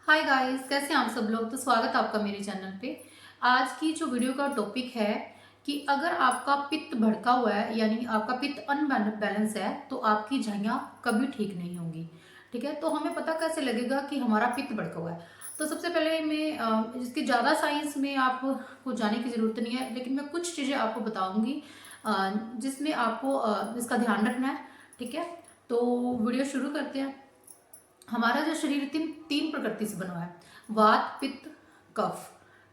Hi guys, कैसे हैं आप सब लोग। तो स्वागत है आपका मेरे चैनल पे। आज की जो वीडियो का टॉपिक है कि अगर आपका पित्त भड़का हुआ है यानी आपका पित्त अनबैलेंस है तो आपकी झाइयाँ कभी ठीक नहीं होंगी। ठीक है, तो हमें पता कैसे लगेगा कि हमारा पित्त भड़का हुआ है। तो सबसे पहले मैं इसकी ज़्यादा साइंस में आपको जाने की ज़रूरत नहीं है, लेकिन मैं कुछ चीज़ें आपको बताऊँगी जिसमें आपको इसका ध्यान रखना है। ठीक है, तो वीडियो शुरू करते हैं। हमारा जो शरीर तीन तीन प्रकृति से बना हुआ है, वात पित्त कफ।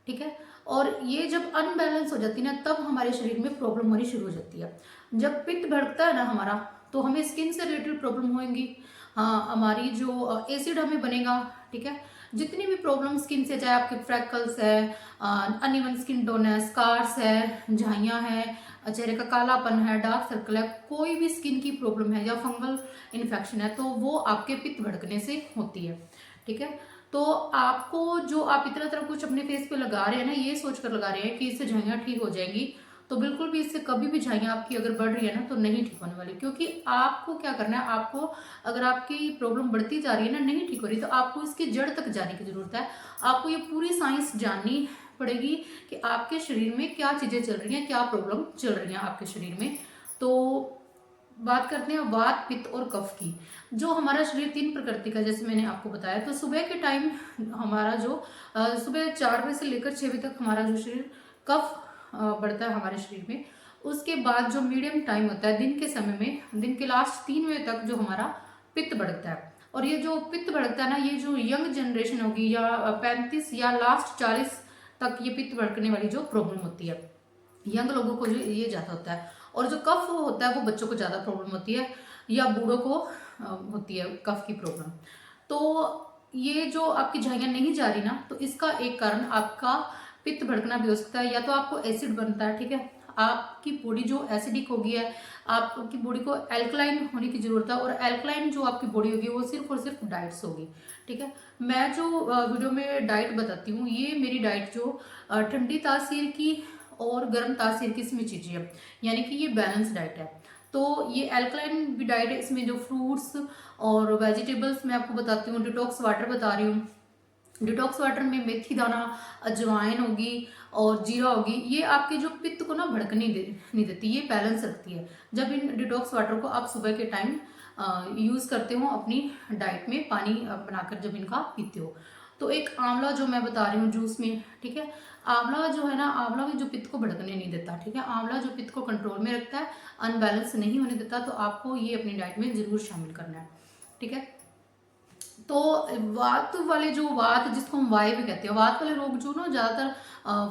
ठीक है, और ये जब अनबैलेंस हो जाती है ना तब हमारे शरीर में प्रॉब्लम होनी शुरू हो जाती है। जब पित्त भड़कता है ना हमारा तो हमें स्किन से रिलेटेड प्रॉब्लम होंगी। हाँ, हमारी जो एसिड हमें बनेगा। ठीक है, जितनी भी प्रॉब्लम स्किन से, चाहे आपके फ्रैकल्स है, अनइवन स्किन टोन है, स्कार्स है, झाइयाँ हैं, चेहरे का कालापन है, डार्क सर्कल है, कोई भी स्किन की प्रॉब्लम है या फंगल इन्फेक्शन है तो वो आपके पित्त भड़कने से होती है। ठीक है, तो आपको जो आप इतना तरह कुछ अपने फेस पे लगा रहे हैं ना, ये सोच कर लगा रहे हैं कि इससे झाइयाँ ठीक हो जाएंगी, तो बिल्कुल भी इससे कभी भी झाइयाँ आपकी अगर बढ़ रही है ना तो नहीं ठीक होने वाली। क्योंकि आपको क्या करना है, आपको अगर आपकी प्रॉब्लम बढ़ती जा रही है ना, नहीं ठीक हो रही, तो आपको इसकी जड़ तक जाने की जरूरत है। आपको ये पूरी साइंस जाननी पड़ेगी कि आपके शरीर में क्या चीजें चल रही हैं, क्या प्रॉब्लम चल रही है आपके शरीर में। तो बात करते हैं वात पित्त और कफ की। जो हमारा शरीर तीन प्रकृति का, जैसे मैंने आपको बताया, तो सुबह के टाइम हमारा जो सुबह 4 बजे से लेकर 6 बजे तक हमारा जो शरीर कफ बढ़ता है हमारे शरीर में। उसके बाद जो मीडियम टाइम होता है दिन के समय में, दिन के लास्ट 3 बजे तक जो हमारा पित्त बढ़ता है। और ये जो पित्त बढ़ता है ना, ये जो यंग जनरेशन होगी या 35 या लास्ट 40 तक ये पित्त भड़कने वाली जो प्रॉब्लम होती है, यंग लोगों को जो ये ज़्यादा होता है। और जो कफ होता है वो बच्चों को ज़्यादा प्रॉब्लम होती है या बूढ़ों को होती है कफ की प्रॉब्लम। तो ये जो आपकी झाइयाँ नहीं जा रही ना, तो इसका एक कारण आपका पित्त भड़कना भी हो सकता है, या तो आपको एसिड बनता है। ठीक है, आपकी बॉडी जो एसिडिक होगी है, आपकी बॉडी को एल्कलाइन होने की जरूरत है, और एल्कलाइन जो आपकी बॉडी होगी वो सिर्फ और सिर्फ डाइट्स होगी। ठीक है, मैं जो वीडियो में डाइट बताती हूँ, ये मेरी डाइट जो ठंडी तासीर की और गर्म तासीर की इसमें चीज़ें है, यानी कि ये बैलेंस डाइट है। तो ये एल्कलाइन भी डाइट है, इसमें जो फ्रूट्स और वेजिटेबल्स मैं आपको बताती हूँ, डिटॉक्स वाटर बता रही हूँ। डिटॉक्स वाटर में मेथी दाना, अजवाइन होगी और जीरा होगी, ये आपके जो पित्त को ना भड़कने नहीं देती, ये बैलेंस रखती है। जब इन डिटॉक्स वाटर को आप सुबह के टाइम यूज़ करते हो अपनी डाइट में, पानी बनाकर जब इनका पीते हो। तो एक आंवला जो मैं बता रही हूँ जूस में। ठीक है, आंवला जो है ना, आंवला भी जो पित्त को भड़कने नहीं देता। ठीक है, आंवला जो पित्त को कंट्रोल में रखता है, अनबैलेंस नहीं होने देता, तो आपको ये अपनी डाइट में जरूर शामिल करना है। ठीक है, तो वात वाले जो वात जिसको हम वायु भी कहते हैं, वात वाले रोग जो ना ज़्यादातर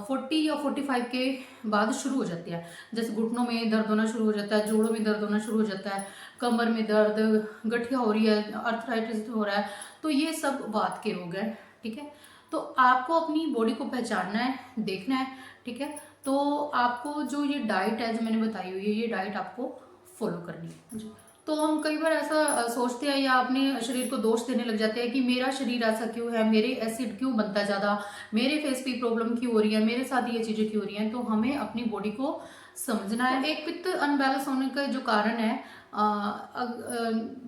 40 या 45 के बाद शुरू हो जाते हैं। जैसे घुटनों में दर्द होना शुरू हो जाता है, जोड़ों में दर्द होना शुरू हो जाता है, कमर में दर्द, गठिया हो रही है, अर्थराइटिस हो रहा है, तो ये सब वात के रोग हैं। ठीक है, तो आपको अपनी बॉडी को पहचानना है, देखना है। ठीक है, तो आपको जो ये डाइट है जो मैंने बताई हुई है, ये डाइट आपको फॉलो करनी है जी। तो हम कई बार ऐसा सोचते हैं या अपने शरीर को दोष देने लग जाते हैं कि मेरा शरीर ऐसा क्यों है, मेरे एसिड क्यों बनता है ज़्यादा, मेरे फेस पे प्रॉब्लम क्यों हो रही है, मेरे साथ ये चीज़ें क्यों हो रही हैं। तो हमें अपनी बॉडी को समझना है। एक पित्त अनबैलेंस होने का जो कारण है,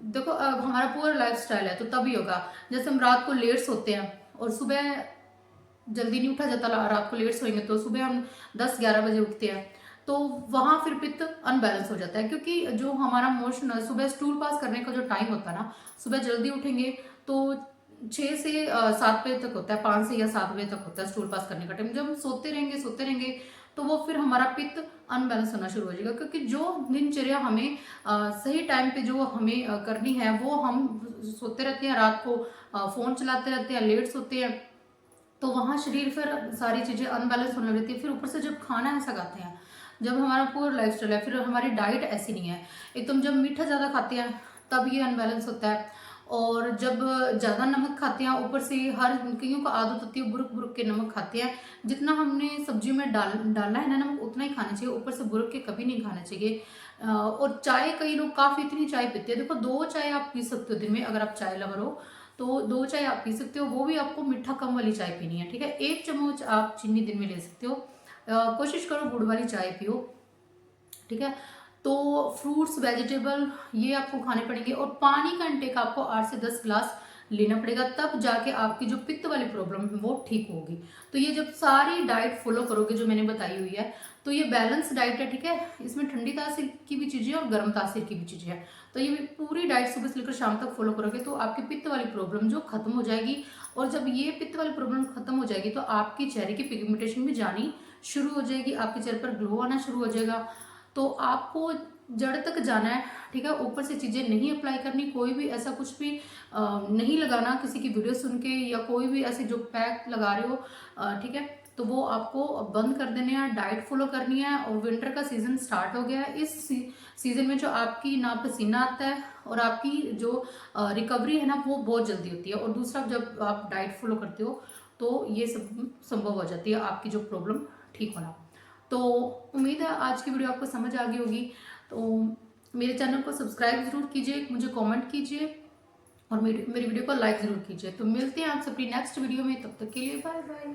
देखो हमारा पूरा लाइफ स्टाइल है तो तभी होगा। जैसे हम रात को लेट सोते हैं और सुबह जल्दी नहीं उठा जाता, रात को लेट सोएंगे तो सुबह हम 10-11 बजे उठते हैं, तो वहां फिर पित्त अनबैलेंस हो जाता है। क्योंकि जो हमारा मोशन सुबह स्टूल पास करने का जो टाइम होता है ना, सुबह जल्दी उठेंगे तो 6 से 7 बजे तक होता है, 5 से या 7 बजे तक होता है स्टूल पास करने का टाइम। जब हम सोते रहेंगे तो वो फिर हमारा पित्त अनबैलेंस होना शुरू हो जाएगा। क्योंकि जो दिनचर्या हमें सही टाइम पे जो हमें करनी है वो हम सोते रहते हैं, रात को फोन चलाते रहते हैं, लेट सोते हैं, तो वहाँ शरीर फिर सारी चीज़ें अनबैलेंस होने लगती है। फिर ऊपर से जब खाना ऐसा खाते हैं, जब हमारा पूरा लाइफ स्टाइल है, फिर हमारी डाइट ऐसी नहीं है, एकदम जब मीठा ज़्यादा खाते हैं तब ये अनबैलेंस होता है। और जब ज़्यादा नमक खाते हैं, ऊपर से हर कईयों को आदत होती है बुरुक बुरुक के नमक खाते हैं, जितना हमने सब्जी में डालना है ना नमक उतना ही खाना चाहिए, ऊपर से बुरुक के कभी नहीं खाना चाहिए। और चाय, कई लोग काफ़ी इतनी चाय पीते हैं। देखो, 2 चाय आप पी सकते हो दिन में, अगर आप चाय लवर हो तो 2 चाय आप पी सकते हो, वो भी आपको मीठा कम वाली चाय पीनी है। ठीक है, 1 चम्मच आप चीनी दिन में ले सकते हो। कोशिश करो गुड़ वाली चाय पियो। ठीक है, तो फ्रूट्स वेजिटेबल ये आपको खाने पड़ेंगे, और पानी का इंटेक आपको 8 से 10 गिलास लेना पड़ेगा, तब जाके आपकी जो पित्त वाली प्रॉब्लम है वो ठीक होगी। तो ये जब सारी डाइट फॉलो करोगे जो मैंने बताई हुई है, तो ये बैलेंस डाइट है, ठीक है। इसमें ठंडी तासीर की भी चीज़ें और गर्म तासीर की भी चीज़ें हैं। तो ये पूरी डाइट सुबह से लेकर शाम तक फॉलो करोगे तो आपकी पित्त वाली प्रॉब्लम जो खत्म हो जाएगी। और जब ये पित्त वाली प्रॉब्लम खत्म हो जाएगी तो आपके चेहरे की पिगमेंटेशन भी जानी शुरू हो जाएगी, आपके चेहरे पर ग्लो आना शुरू हो जाएगा। तो आपको जड़ तक जाना है, ठीक है। ऊपर से चीज़ें नहीं अप्लाई करनी, कोई भी ऐसा कुछ भी नहीं लगाना किसी की वीडियो सुन के, या कोई भी ऐसे जो पैक लगा रहे हो, ठीक है, तो वो आपको बंद कर देने हैं। डाइट फॉलो करनी है। और विंटर का सीजन स्टार्ट हो गया है। इस सीजन में जो आपकी ना पसीना आता है और आपकी जो रिकवरी है ना वो बहुत जल्दी होती है। और दूसरा, जब आप डाइट फॉलो करते हो तो ये सब संभव हो जाती है आपकी जो प्रॉब्लम ठीक होना। तो उम्मीद है आज की वीडियो आपको समझ आ गई होगी। तो मेरे चैनल को सब्सक्राइब जरूर कीजिए, मुझे कमेंट कीजिए और मेरी वीडियो को लाइक जरूर कीजिए। तो मिलते हैं आपसे अपनी नेक्स्ट वीडियो में, तब तक के लिए बाय बाय।